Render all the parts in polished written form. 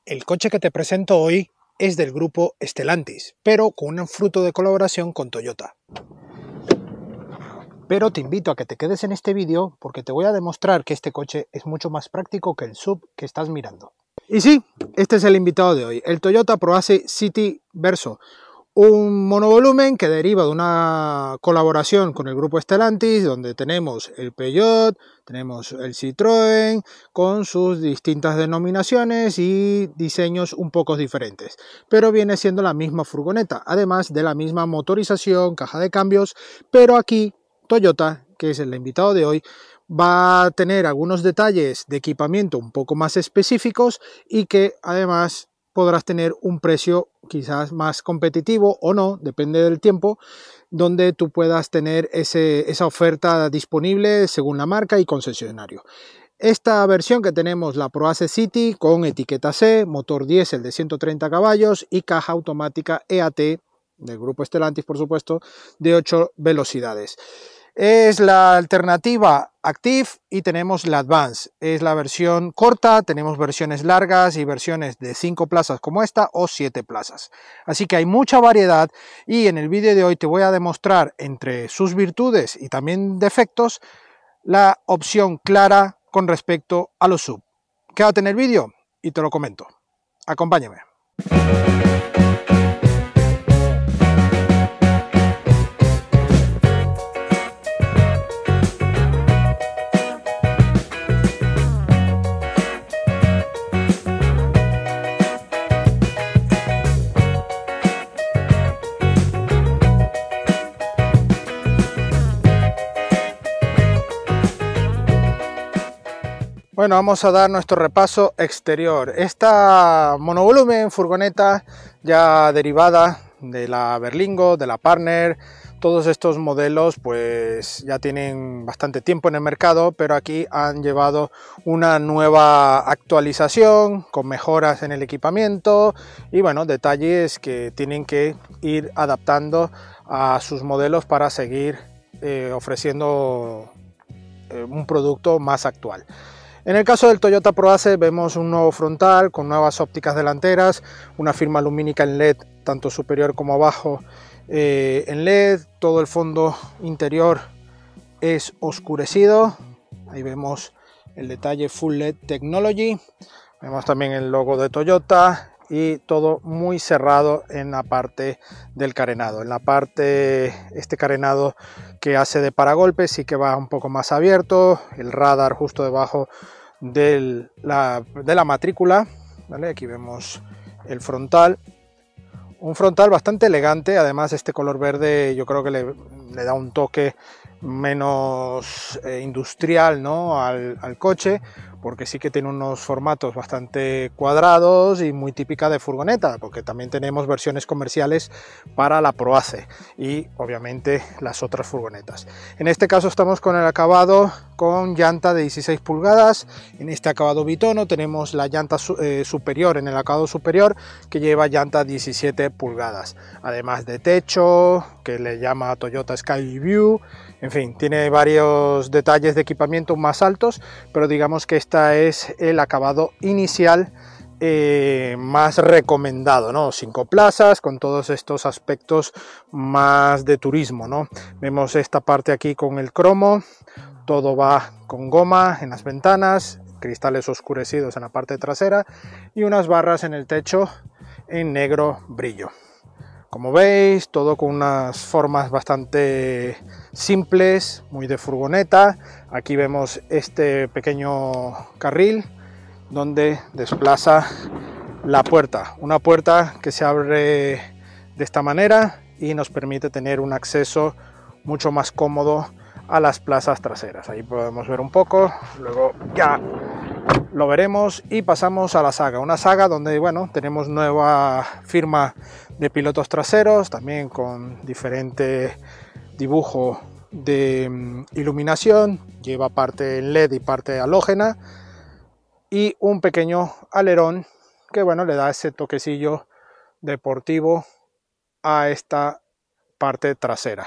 El coche que te presento hoy es del grupo Stellantis, pero con un fruto de colaboración con Toyota. Pero te invito a que te quedes en este vídeo porque te voy a demostrar que este coche es mucho más práctico que el SUV que estás mirando. Y sí, este es el invitado de hoy, el Toyota ProAce City Verso. Un monovolumen que deriva de una colaboración con el grupo Stellantis, donde tenemos el Peugeot, tenemos el Citroën, con sus distintas denominaciones y diseños un poco diferentes. Pero viene siendo la misma furgoneta, además de la misma motorización, caja de cambios, pero aquí Toyota, que es el invitado de hoy, va a tener algunos detalles de equipamiento un poco más específicos y que además podrás tener un precio quizás más competitivo o no, depende del tiempo, donde tú puedas tener esa oferta disponible según la marca y concesionario. Esta versión que tenemos, la ProAce City, con etiqueta C, motor diésel de 130 caballos y caja automática EAT, del grupo Stellantis por supuesto, de 8 velocidades. Es la alternativa Active y tenemos la Advance. Es la versión corta, tenemos versiones largas y versiones de 5 plazas como esta o 7 plazas. Así que hay mucha variedad y en el vídeo de hoy te voy a demostrar entre sus virtudes y también defectos la opción clara con respecto a los SUV. Quédate en el vídeo y te lo comento. Acompáñame. Bueno, vamos a dar nuestro repaso exterior. Esta monovolumen furgoneta ya derivada de la Berlingo, de la Partner, todos estos modelos pues ya tienen bastante tiempo en el mercado, pero aquí han llevado una nueva actualización con mejoras en el equipamiento y bueno, detalles que tienen que ir adaptando a sus modelos para seguir ofreciendo un producto más actual. En el caso del Toyota ProAce vemos un nuevo frontal con nuevas ópticas delanteras, una firma lumínica en LED tanto superior como abajo en LED, todo el fondo interior es oscurecido, ahí vemos el detalle Full LED Technology, vemos también el logo de Toyota y todo muy cerrado en la parte del carenado. En la parte, este carenado que hace de paragolpes sí que va un poco más abierto, el radar justo debajo de la matrícula, ¿vale? Aquí vemos el frontal, un frontal bastante elegante, además este color verde yo creo que le da un toque menos industrial, ¿no? al coche, porque sí que tiene unos formatos bastante cuadrados y muy típica de furgoneta, porque también tenemos versiones comerciales para la ProAce y obviamente las otras furgonetas. En este caso estamos con el acabado con llanta de 16 pulgadas, en este acabado bitono tenemos la llanta superior, en el acabado superior que lleva llanta 17 pulgadas, además de techo que le llama Toyota Sky View. En fin, tiene varios detalles de equipamiento más altos, pero digamos que este es el acabado inicial más recomendado, ¿no? 5 plazas con todos estos aspectos más de turismo, ¿no? Vemos esta parte aquí con el cromo, todo va con goma en las ventanas, cristales oscurecidos en la parte trasera y unas barras en el techo en negro brillo. Como veis, todo con unas formas bastante simples, muy de furgoneta. Aquí vemos este pequeño carril donde desplaza la puerta. Una puerta que se abre de esta manera y nos permite tener un acceso mucho más cómodo a las plazas traseras. Ahí podemos ver un poco, luego ya lo veremos y pasamos a la Saga, una Saga donde bueno, tenemos nueva firma de pilotos traseros, también con diferente dibujo de iluminación, lleva parte en LED y parte halógena y un pequeño alerón que bueno, le da ese toquecillo deportivo a esta parte trasera.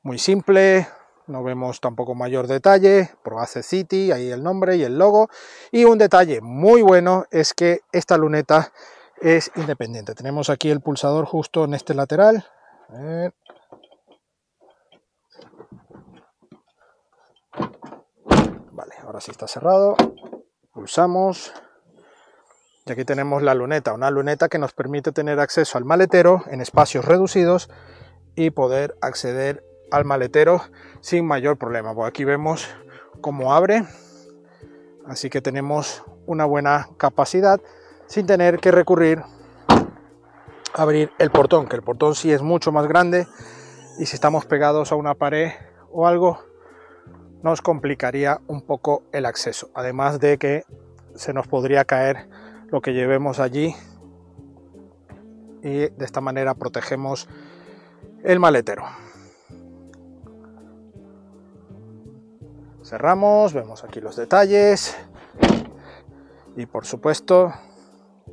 Muy simple, no vemos tampoco mayor detalle, ProAce City, ahí el nombre y el logo. Y un detalle muy bueno es que esta luneta es independiente. Tenemos aquí el pulsador justo en este lateral. A ver. Vale, ahora sí está cerrado. Pulsamos. Y aquí tenemos la luneta, una luneta que nos permite tener acceso al maletero en espacios reducidos y poder acceder al maletero sin mayor problema. Pues aquí vemos cómo abre, así que tenemos una buena capacidad sin tener que recurrir a abrir el portón, que el portón sí es mucho más grande y si estamos pegados a una pared o algo nos complicaría un poco el acceso, además de que se nos podría caer lo que llevemos allí y de esta manera protegemos el maletero. Cerramos, vemos aquí los detalles y por supuesto,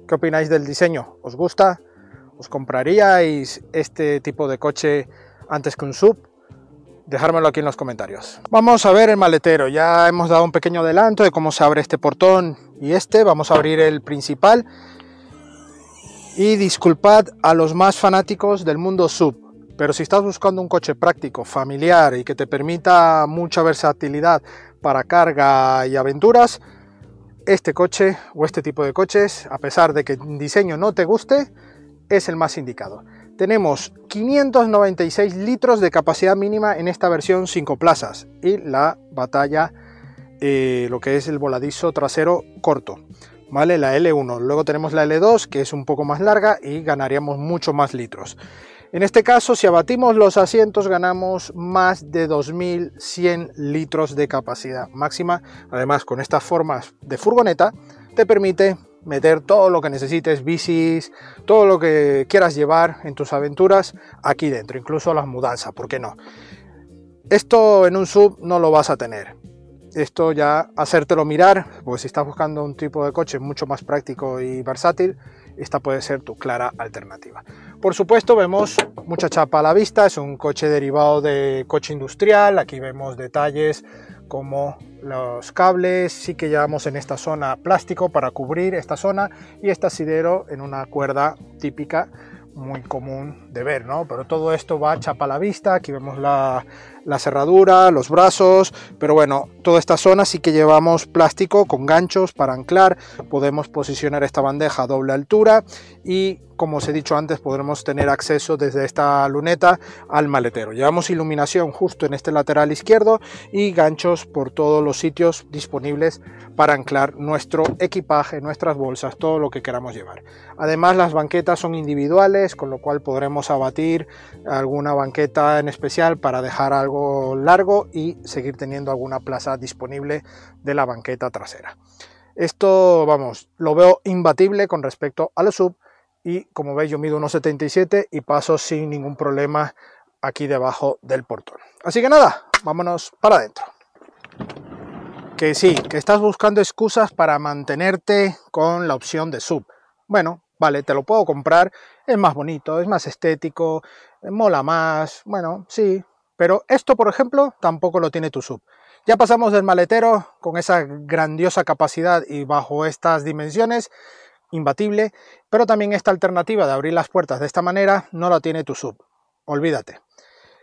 ¿qué opináis del diseño? ¿Os gusta? ¿Os compraríais este tipo de coche antes que un SUV? Dejármelo aquí en los comentarios. Vamos a ver el maletero, ya hemos dado un pequeño adelanto de cómo se abre este portón y vamos a abrir el principal. Y disculpad a los más fanáticos del mundo SUV, pero si estás buscando un coche práctico, familiar y que te permita mucha versatilidad para carga y aventuras, este coche o este tipo de coches, a pesar de que el diseño no te guste, es el más indicado. Tenemos 596 litros de capacidad mínima en esta versión 5 plazas y la batalla, lo que es el voladizo trasero corto, ¿vale? La L1, luego tenemos la L2 que es un poco más larga y ganaríamos mucho más litros. En este caso, si abatimos los asientos ganamos más de 2100 litros de capacidad máxima. Además, con estas formas de furgoneta te permite meter todo lo que necesites, bicis, todo lo que quieras llevar en tus aventuras aquí dentro, incluso las mudanzas, ¿por qué no? Esto en un SUV no lo vas a tener. Esto ya hacértelo mirar, pues si estás buscando un tipo de coche mucho más práctico y versátil, esta puede ser tu clara alternativa. Por supuesto, vemos mucha chapa a la vista, es un coche derivado de coche industrial, aquí vemos detalles como los cables, sí que llevamos en esta zona plástico para cubrir esta zona y este asidero en una cuerda típica muy común de ver, ¿no? Pero todo esto va chapa a la vista, aquí vemos la cerradura, los brazos, pero bueno, toda esta zona sí que llevamos plástico con ganchos para anclar, podemos posicionar esta bandeja a doble altura y como os he dicho antes podremos tener acceso desde esta luneta al maletero. Llevamos iluminación justo en este lateral izquierdo y ganchos por todos los sitios disponibles para anclar nuestro equipaje, nuestras bolsas, todo lo que queramos llevar. Además las banquetas son individuales, con lo cual podremos abatir alguna banqueta en especial para dejar algo largo y seguir teniendo alguna plaza disponible de la banqueta trasera. Esto, vamos, lo veo imbatible con respecto a los SUV y como veis yo mido 1,77 y paso sin ningún problema aquí debajo del portón. Así que nada, vámonos para adentro. Que sí, que estás buscando excusas para mantenerte con la opción de SUV. Bueno, vale, te lo puedo comprar, es más bonito, es más estético, mola más, bueno, sí. Pero esto, por ejemplo, tampoco lo tiene tu SUV. Ya pasamos del maletero con esa grandiosa capacidad y bajo estas dimensiones, imbatible, pero también esta alternativa de abrir las puertas de esta manera no la tiene tu SUV. Olvídate.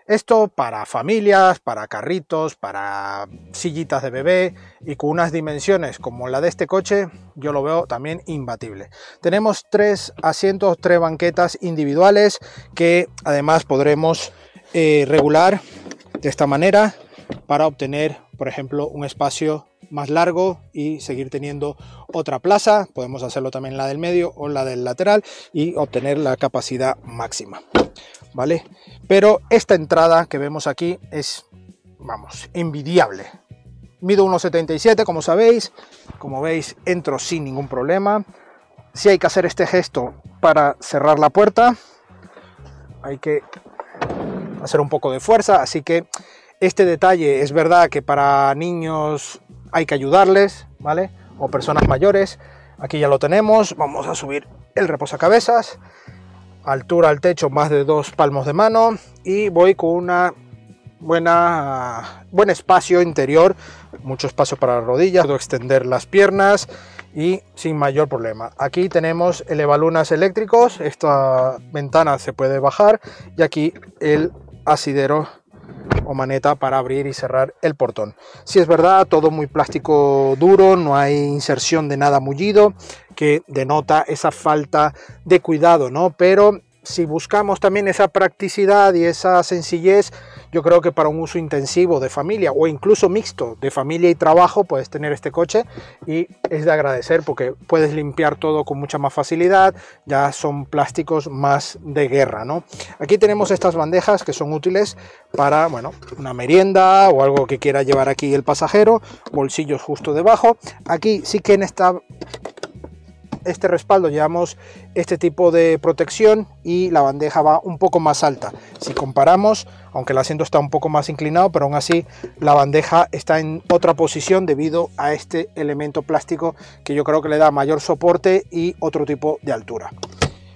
Esto para familias, para carritos, para sillitas de bebé y con unas dimensiones como la de este coche, yo lo veo también imbatible. Tenemos 3 asientos, 3 banquetas individuales que además podremos regular de esta manera para obtener, por ejemplo, un espacio más largo y seguir teniendo otra plaza. Podemos hacerlo también la del medio o la del lateral y obtener la capacidad máxima, ¿vale? Pero esta entrada que vemos aquí es, vamos, envidiable. Mido 1,77, como sabéis. Como veis, entro sin ningún problema. Si hay que hacer este gesto para cerrar la puerta, hay que hacer un poco de fuerza, así que este detalle es verdad que para niños hay que ayudarles, ¿vale? O personas mayores. Aquí ya lo tenemos, vamos a subir el reposacabezas, altura al techo más de 2 palmos de mano y voy con una buen espacio interior, mucho espacio para las rodillas, puedo extender las piernas y sin mayor problema. Aquí tenemos el elevalunas eléctricos, esta ventana se puede bajar y aquí el asidero o maneta para abrir y cerrar el portón. Si es verdad, todo muy plástico duro, no hay inserción de nada mullido, que denota esa falta de cuidado, ¿no? Pero si buscamos también esa practicidad y esa sencillez, yo creo que para un uso intensivo de familia o incluso mixto de familia y trabajo puedes tener este coche y es de agradecer porque puedes limpiar todo con mucha más facilidad, ya son plásticos más de guerra, ¿no? Aquí tenemos estas bandejas que son útiles para, bueno, una merienda o algo que quiera llevar aquí el pasajero, bolsillos justo debajo. Aquí sí que en este respaldo llevamos este tipo de protección y la bandeja va un poco más alta. Si comparamos, aunque el asiento está un poco más inclinado, pero aún así la bandeja está en otra posición debido a este elemento plástico que yo creo que le da mayor soporte y otro tipo de altura.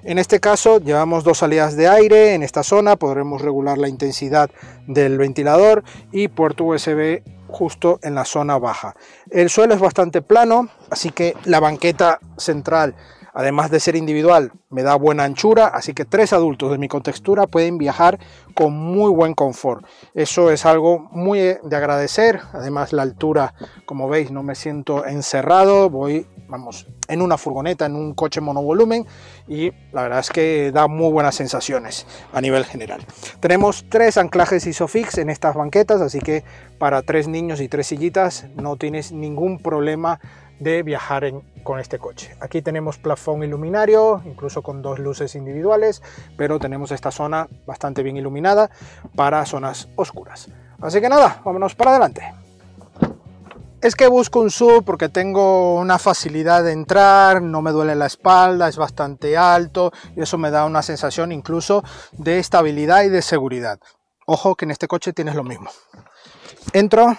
En este caso llevamos dos salidas de aire. En esta zona podremos regular la intensidad del ventilador y puerto USB justo en la zona baja. El suelo es bastante plano, así que la banqueta central, además de ser individual, me da buena anchura, así que 3 adultos de mi contextura pueden viajar con muy buen confort. Eso es algo muy de agradecer. Además, la altura, como veis, no me siento encerrado, voy, vamos, en una furgoneta, en un coche monovolumen, y la verdad es que da muy buenas sensaciones a nivel general. Tenemos 3 anclajes Isofix en estas banquetas, así que para 3 niños y 3 sillitas no tienes ningún problema de viajar con este coche. Aquí tenemos plafón iluminario, incluso con 2 luces individuales, pero tenemos esta zona bastante bien iluminada para zonas oscuras. Así que nada, vámonos para adelante. Es que busco un SUV porque tengo una facilidad de entrar, no me duele la espalda, es bastante alto y eso me da una sensación incluso de estabilidad y de seguridad. Ojo que en este coche tienes lo mismo. Entro.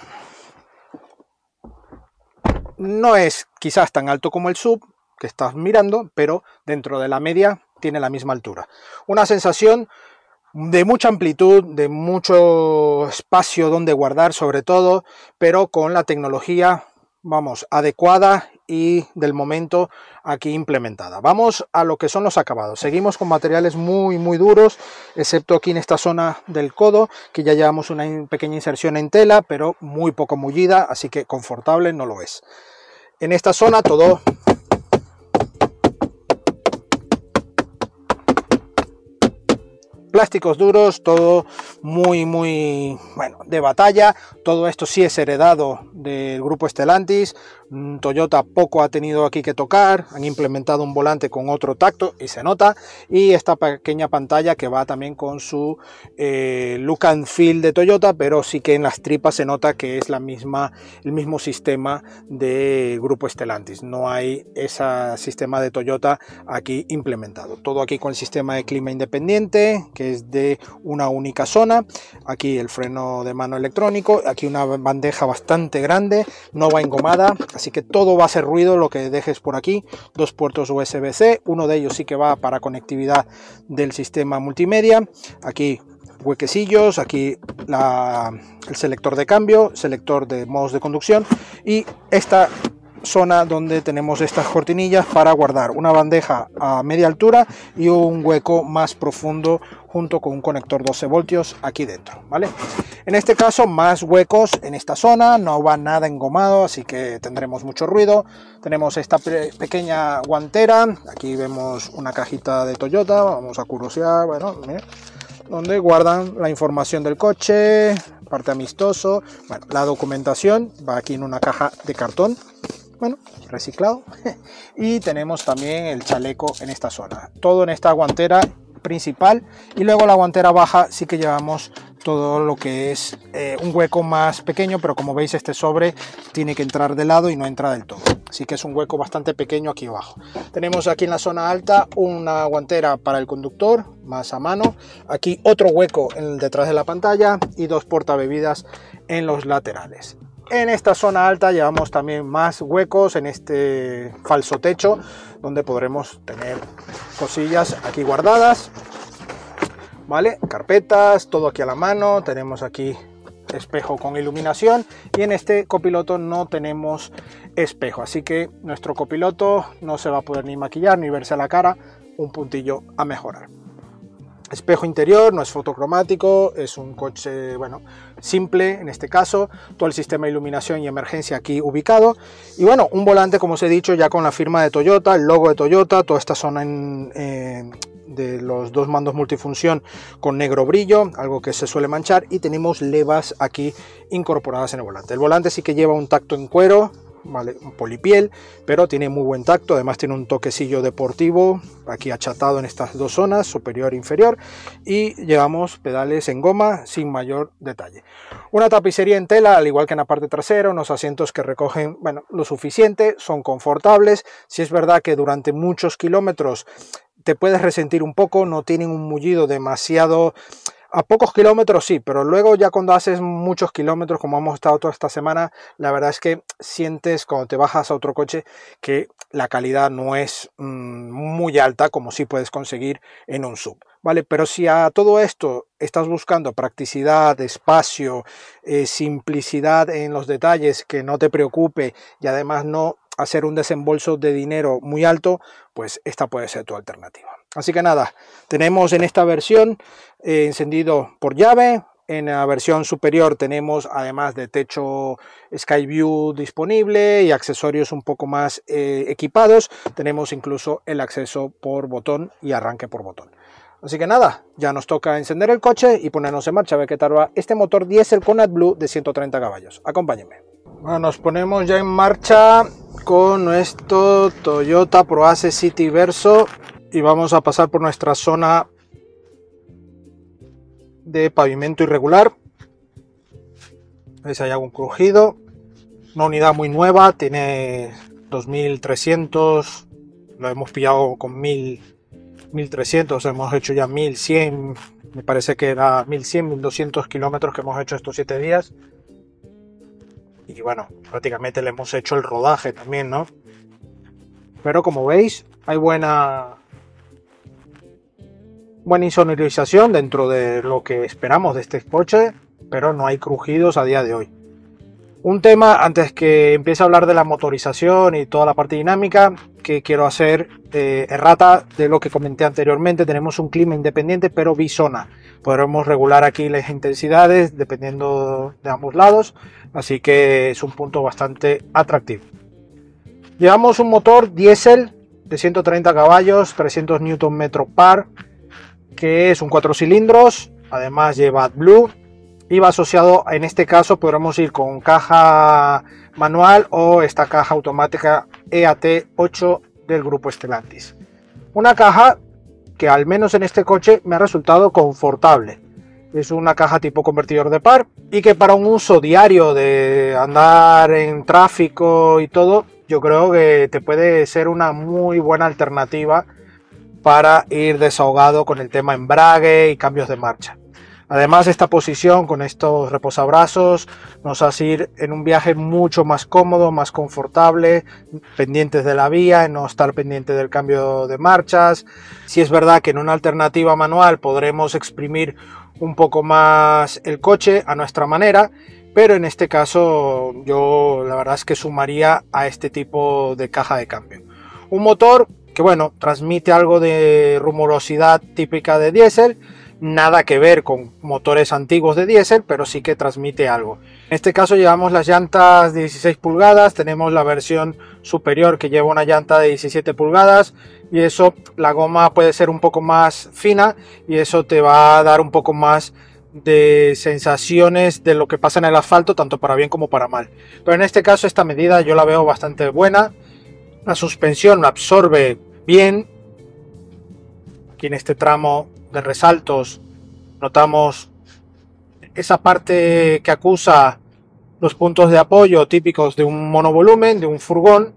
No es quizás tan alto como el SUV que estás mirando, pero dentro de la media tiene la misma altura. Una sensación de mucha amplitud, de mucho espacio donde guardar sobre todo, pero con la tecnología, vamos, adecuada y del momento aquí implementada. Vamos a lo que son los acabados. Seguimos con materiales muy duros, excepto aquí en esta zona del codo, que ya llevamos una pequeña inserción en tela, pero muy poco mullida, así que confortable no lo es. En esta zona todo plásticos duros, todo muy bueno, de batalla. Todo esto sí es heredado del grupo Stellantis. Toyota poco ha tenido aquí que tocar, han implementado un volante con otro tacto y se nota, y esta pequeña pantalla que va también con su look and feel de Toyota, pero sí que en las tripas se nota que es el mismo sistema de grupo Stellantis. No hay ese sistema de Toyota aquí implementado. Todo aquí con el sistema de clima independiente, que es de una única zona. Aquí el freno de mano electrónico, aquí una bandeja bastante grande, no va engomada, así que todo va a ser ruido lo que dejes por aquí. 2 puertos USB-C, uno de ellos sí que va para conectividad del sistema multimedia. Aquí huequecillos, aquí el selector de cambio, selector de modos de conducción, y esta zona donde tenemos estas cortinillas para guardar una bandeja a media altura y un hueco más profundo junto con un conector 12 voltios aquí dentro, ¿vale? En este caso más huecos en esta zona, no va nada engomado, así que tendremos mucho ruido. Tenemos esta pequeña guantera, aquí vemos una cajita de Toyota, vamos a curiosear, bueno, mira, donde guardan la información del coche, parte amistoso, bueno, la documentación va aquí en una caja de cartón, bueno, reciclado, y tenemos también el chaleco en esta zona, todo en esta guantera principal, y luego la guantera baja sí que llevamos todo lo que es un hueco más pequeño, pero como veis este sobre tiene que entrar de lado y no entra del todo, así que es un hueco bastante pequeño aquí abajo. Tenemos aquí en la zona alta una guantera para el conductor más a mano, aquí otro hueco detrás de la pantalla y 2 portabebidas en los laterales. En esta zona alta llevamos también más huecos en este falso techo, donde podremos tener cosillas aquí guardadas, ¿vale? Carpetas, todo aquí a la mano. Tenemos aquí espejo con iluminación, y en este copiloto no tenemos espejo, así que nuestro copiloto no se va a poder ni maquillar ni verse a la cara, un puntillo a mejorar. Espejo interior, no es fotocromático, es un coche, bueno, simple en este caso, todo el sistema de iluminación y emergencia aquí ubicado, y bueno, un volante, como os he dicho, ya con la firma de Toyota, el logo de Toyota, toda esta zona de los dos mandos multifunción con negro brillo, algo que se suele manchar, y tenemos levas aquí incorporadas en el volante. El volante sí que lleva un tacto en cuero, vale, un polipiel, pero tiene muy buen tacto, además tiene un toquecillo deportivo aquí achatado en estas dos zonas, superior e inferior, y llevamos pedales en goma sin mayor detalle. Una tapicería en tela, al igual que en la parte trasera, unos asientos que recogen, bueno, lo suficiente, son confortables. Si es verdad que durante muchos kilómetros te puedes resentir un poco, no tienen un mullido demasiado. A pocos kilómetros sí, pero luego ya cuando haces muchos kilómetros, como hemos estado toda esta semana, la verdad es que sientes cuando te bajas a otro coche que la calidad no es muy alta, como sí puedes conseguir en un SUV, ¿vale? Pero si a todo esto estás buscando practicidad, espacio, simplicidad en los detalles, que no te preocupe y además no hacer un desembolso de dinero muy alto, pues esta puede ser tu alternativa. Así que nada, tenemos en esta versión encendido por llave. En la versión superior tenemos, además de techo Skyview disponible y accesorios un poco más equipados, tenemos incluso el acceso por botón y arranque por botón. Así que nada, ya nos toca encender el coche y ponernos en marcha a ver qué tal va este motor diésel con AdBlue de 130 caballos. Acompáñenme. Bueno, nos ponemos ya en marcha con nuestro Toyota Proace City Verso y vamos a pasar por nuestra zona de pavimento irregular. ¿Veis? Hay algún crujido. Una unidad muy nueva, tiene 2300, lo hemos pillado con 1300, hemos hecho ya 1100, me parece que era 1100, 1200 kilómetros que hemos hecho estos 7 días. Y bueno, prácticamente le hemos hecho el rodaje también, ¿no? Pero como veis, hay buena insonorización dentro de lo que esperamos de este coche, pero no hay crujidos a día de hoy. Un tema, antes que empiece a hablar de la motorización y toda la parte dinámica, que quiero hacer errata de lo que comenté anteriormente. Tenemos un clima independiente pero bisona. Podremos regular aquí las intensidades dependiendo de ambos lados, así que es un punto bastante atractivo. Llevamos un motor diésel de 130 caballos, 300 Nm par, que es un 4 cilindros, además lleva AdBlue y va asociado, en este caso podremos ir con caja manual o esta caja automática EAT8 del grupo Stellantis. Una caja que al menos en este coche me ha resultado confortable. Es una caja tipo convertidor de par y que para un uso diario de andar en tráfico y todo, yo creo que te puede ser una muy buena alternativa para ir desahogado con el tema embrague y cambios de marcha. Además, esta posición con estos reposabrazos nos hace ir en un viaje mucho más cómodo, más confortable, pendientes de la vía, no estar pendiente del cambio de marchas. Si es verdad que en una alternativa manual podremos exprimir un poco más el coche a nuestra manera, pero en este caso yo la verdad es que sumaría a este tipo de caja de cambio. Un motor que, bueno, transmite algo de rumorosidad típica de diésel, nada que ver con motores antiguos de diésel, pero sí que transmite algo. En este caso llevamos las llantas de 16 pulgadas, tenemos la versión superior que lleva una llanta de 17 pulgadas y eso, la goma puede ser un poco más fina y eso te va a dar un poco más de sensaciones de lo que pasa en el asfalto, tanto para bien como para mal. Pero en este caso esta medida yo la veo bastante buena, la suspensión la absorbe bien. Aquí en este tramo de resaltos notamos esa parte que acusa los puntos de apoyo típicos de un monovolumen, de un furgón,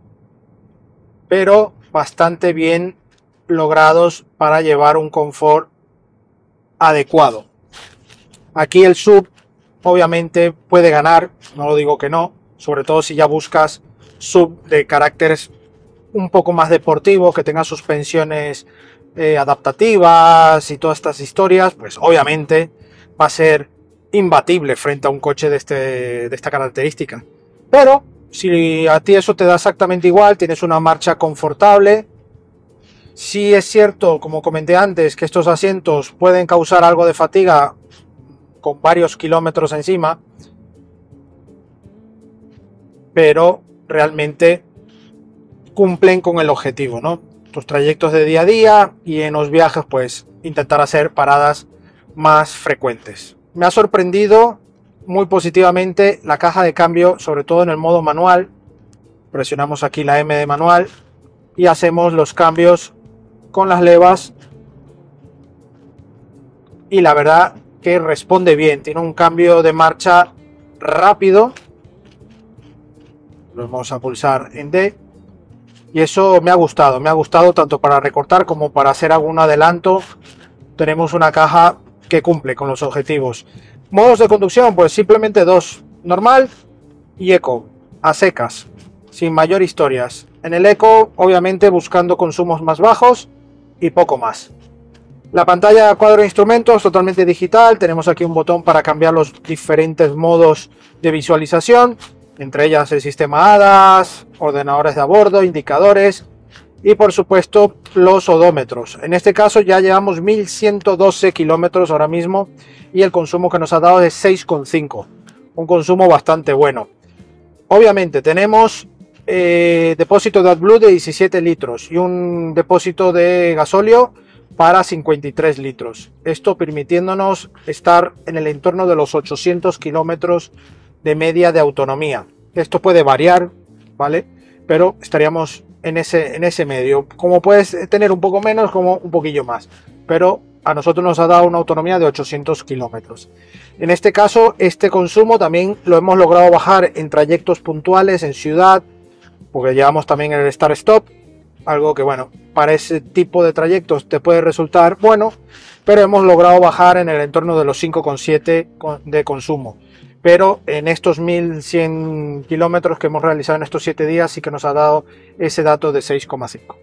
pero bastante bien logrados para llevar un confort adecuado. Aquí el SUV obviamente puede ganar, no lo digo que no, sobre todo si ya buscas SUV de caracteres un poco más deportivo, que tenga suspensiones adaptativas y todas estas historias, pues obviamente va a ser imbatible frente a un coche de esta característica. Pero si a ti eso te da exactamente igual, tienes una marcha confortable. Sí es cierto, como comenté antes, que estos asientos pueden causar algo de fatiga con varios kilómetros encima, pero realmente cumplen con el objetivo, ¿no? Tus trayectos de día a día y en los viajes, pues intentar hacer paradas más frecuentes. Me ha sorprendido muy positivamente la caja de cambio, sobre todo en el modo manual. Presionamos aquí la M de manual y hacemos los cambios con las levas, y la verdad que responde bien, tiene un cambio de marcha rápido. Lo vamos a pulsar en D y eso me ha gustado tanto para recortar como para hacer algún adelanto. Tenemos una caja que cumple con los objetivos. Modos de conducción, pues simplemente dos: normal y eco, a secas, sin mayor historias. En el eco, obviamente buscando consumos más bajos y poco más. La pantalla cuadro de instrumentos totalmente digital. Tenemos aquí un botón para cambiar los diferentes modos de visualización, entre ellas el sistema ADAS, ordenadores de a bordo, indicadores y por supuesto los odómetros. En este caso ya llevamos 1112 kilómetros ahora mismo y el consumo que nos ha dado es 6,5, un consumo bastante bueno. Obviamente tenemos depósito de AdBlue de 17 litros y un depósito de gasóleo para 53 litros. Esto permitiéndonos estar en el entorno de los 800 kilómetros de media de autonomía. Esto puede variar, ¿vale? Pero estaríamos en ese medio. Como puedes tener un poco menos, como un poquillo más. Pero a nosotros nos ha dado una autonomía de 800 kilómetros. En este caso, este consumo también lo hemos logrado bajar en trayectos puntuales, en ciudad, porque llevamos también el Start-Stop, algo que, bueno, para ese tipo de trayectos te puede resultar bueno, pero hemos logrado bajar en el entorno de los 5,7 de consumo. Pero en estos 1100 kilómetros que hemos realizado en estos 7 días sí que nos ha dado ese dato de 6,5.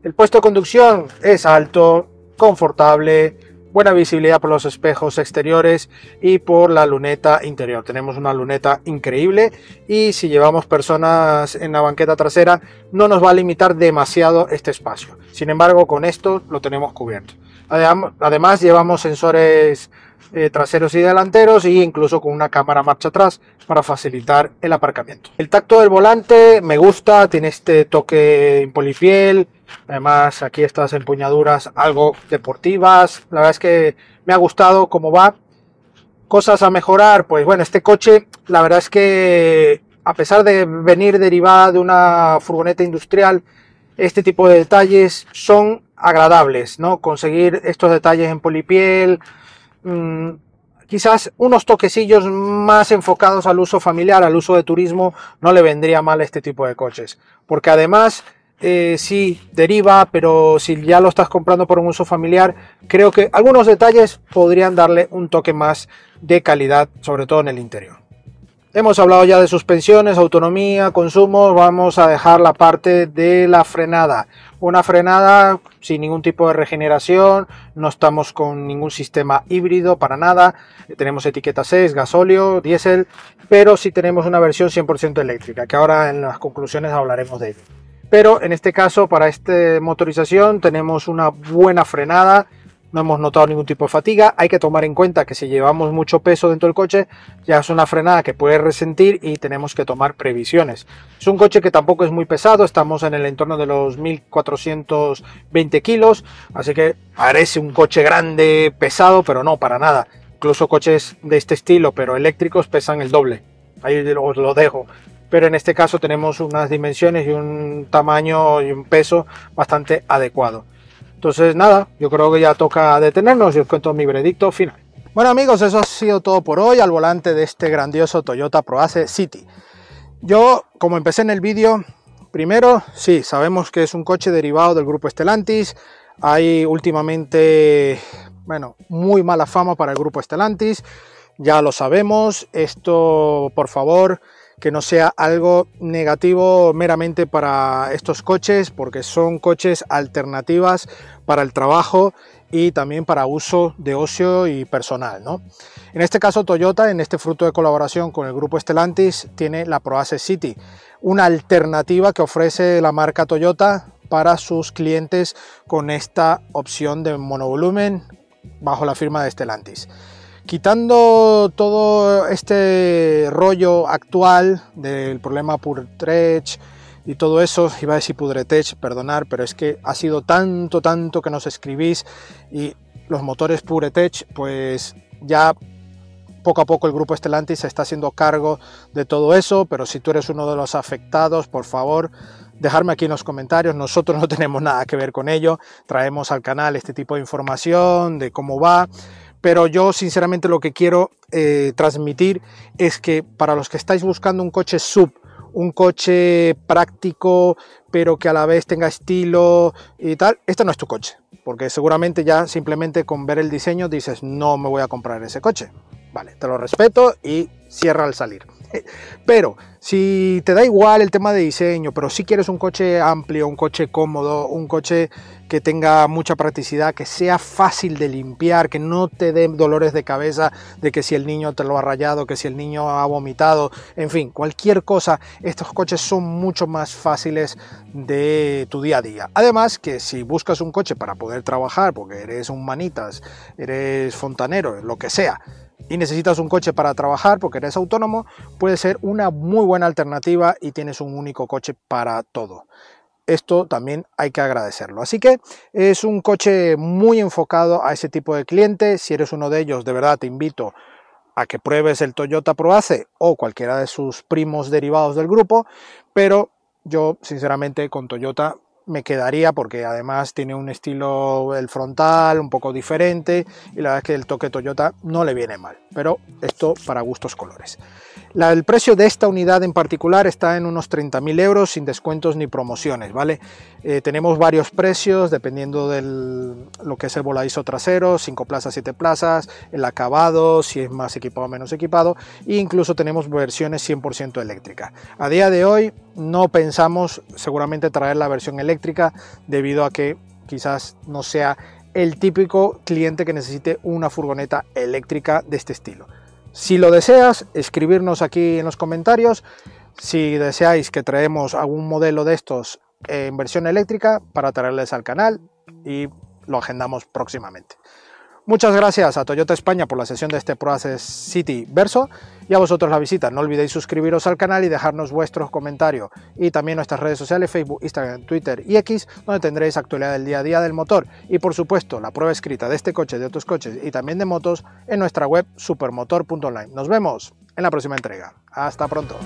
El puesto de conducción es alto, confortable, buena visibilidad por los espejos exteriores y por la luneta interior. Tenemos una luneta increíble y si llevamos personas en la banqueta trasera no nos va a limitar demasiado este espacio. Sin embargo, con esto lo tenemos cubierto. Además llevamos sensores traseros y delanteros, e incluso con una cámara marcha atrás para facilitar el aparcamiento. El tacto del volante me gusta, tiene este toque en polipiel. Además aquí estas empuñaduras algo deportivas. La verdad es que me ha gustado cómo va. Cosas a mejorar, pues bueno, este coche la verdad es que a pesar de venir derivada de una furgoneta industrial, este tipo de detalles son agradables, ¿no? Conseguir estos detalles en polipiel, quizás unos toquecillos más enfocados al uso familiar, al uso de turismo, no le vendría mal a este tipo de coches, porque además sí deriva, pero si ya lo estás comprando por un uso familiar, creo que algunos detalles podrían darle un toque más de calidad, sobre todo en el interior. Hemos hablado ya de suspensiones, autonomía, consumo. Vamos a dejar la parte de la frenada. Una frenada sin ningún tipo de regeneración, no estamos con ningún sistema híbrido para nada. Tenemos etiqueta 6, gasóleo, diésel, pero sí tenemos una versión 100% eléctrica, que ahora en las conclusiones hablaremos de ello. Pero en este caso, para esta motorización, tenemos una buena frenada. No hemos notado ningún tipo de fatiga. Hay que tomar en cuenta que si llevamos mucho peso dentro del coche, ya es una frenada que puede resentir y tenemos que tomar previsiones. Es un coche que tampoco es muy pesado, estamos en el entorno de los 1420 kilos, así que parece un coche grande, pesado, pero no, para nada. Incluso coches de este estilo, pero eléctricos, pesan el doble. Ahí os lo dejo. Pero en este caso tenemos unas dimensiones y un tamaño y un peso bastante adecuado. Entonces nada, yo creo que ya toca detenernos y os cuento mi veredicto final. Bueno amigos, eso ha sido todo por hoy al volante de este grandioso Toyota Proace City. Yo, como empecé en el vídeo, primero, sí, sabemos que es un coche derivado del grupo Stellantis. Hay últimamente, bueno, muy mala fama para el grupo Stellantis, ya lo sabemos. Esto, por favor, que no sea algo negativo meramente para estos coches, porque son coches alternativas para el trabajo y también para uso de ocio y personal, ¿no? En este caso Toyota, en este fruto de colaboración con el grupo Stellantis, tiene la ProAce City, una alternativa que ofrece la marca Toyota para sus clientes con esta opción de monovolumen bajo la firma de Stellantis. Quitando todo este rollo actual del problema Purtretch y todo eso, iba a decir Pudretech, perdonar, pero es que ha sido tanto que nos escribís, y los motores Pudretech, pues ya poco a poco el grupo Stellantis se está haciendo cargo de todo eso, pero si tú eres uno de los afectados, por favor, dejarme aquí en los comentarios. Nosotros no tenemos nada que ver con ello, traemos al canal este tipo de información de cómo va, pero yo sinceramente lo que quiero transmitir es que para los que estáis buscando un coche SUV, un coche práctico pero que a la vez tenga estilo y tal, este no es tu coche, porque seguramente ya simplemente con ver el diseño dices no me voy a comprar ese coche. Vale, te lo respeto y cierra al salir. Pero si te da igual el tema de diseño, pero si quieres un coche amplio, un coche cómodo, un coche que tenga mucha practicidad, que sea fácil de limpiar, que no te dé dolores de cabeza de que si el niño te lo ha rayado, que si el niño ha vomitado, en fin, cualquier cosa, estos coches son mucho más fáciles de tu día a día. Además que si buscas un coche para poder trabajar, porque eres un manitas, eres fontanero, lo que sea, y necesitas un coche para trabajar porque eres autónomo, puede ser una muy buena alternativa y tienes un único coche para todo. Esto también hay que agradecerlo. Así que es un coche muy enfocado a ese tipo de cliente. Si eres uno de ellos, de verdad te invito a que pruebes el Toyota ProAce o cualquiera de sus primos derivados del grupo, pero yo sinceramente con Toyota me quedaría porque además tiene un estilo, el frontal un poco diferente, y la verdad es que el toque Toyota no le viene mal, pero esto para gustos colores. El precio de esta unidad en particular está en unos 30.000 euros sin descuentos ni promociones, ¿vale? Tenemos varios precios dependiendo de lo que es el voladizo trasero, 5 plazas, 7 plazas, el acabado, si es más equipado o menos equipado, e incluso tenemos versiones 100% eléctricas. A día de hoy no pensamos seguramente traer la versión eléctrica debido a que quizás no sea el típico cliente que necesite una furgoneta eléctrica de este estilo. Si lo deseas, escribirnos aquí en los comentarios si deseáis que traemos algún modelo de estos en versión eléctrica para traerles al canal y lo agendamos próximamente. Muchas gracias a Toyota España por la sesión de este ProAce City Verso y a vosotros la visita. No olvidéis suscribiros al canal y dejarnos vuestros comentarios, y también nuestras redes sociales Facebook, Instagram, Twitter y X, donde tendréis actualidad del día a día del motor y por supuesto la prueba escrita de este coche, de otros coches y también de motos en nuestra web supermotor.online. Nos vemos en la próxima entrega. Hasta pronto.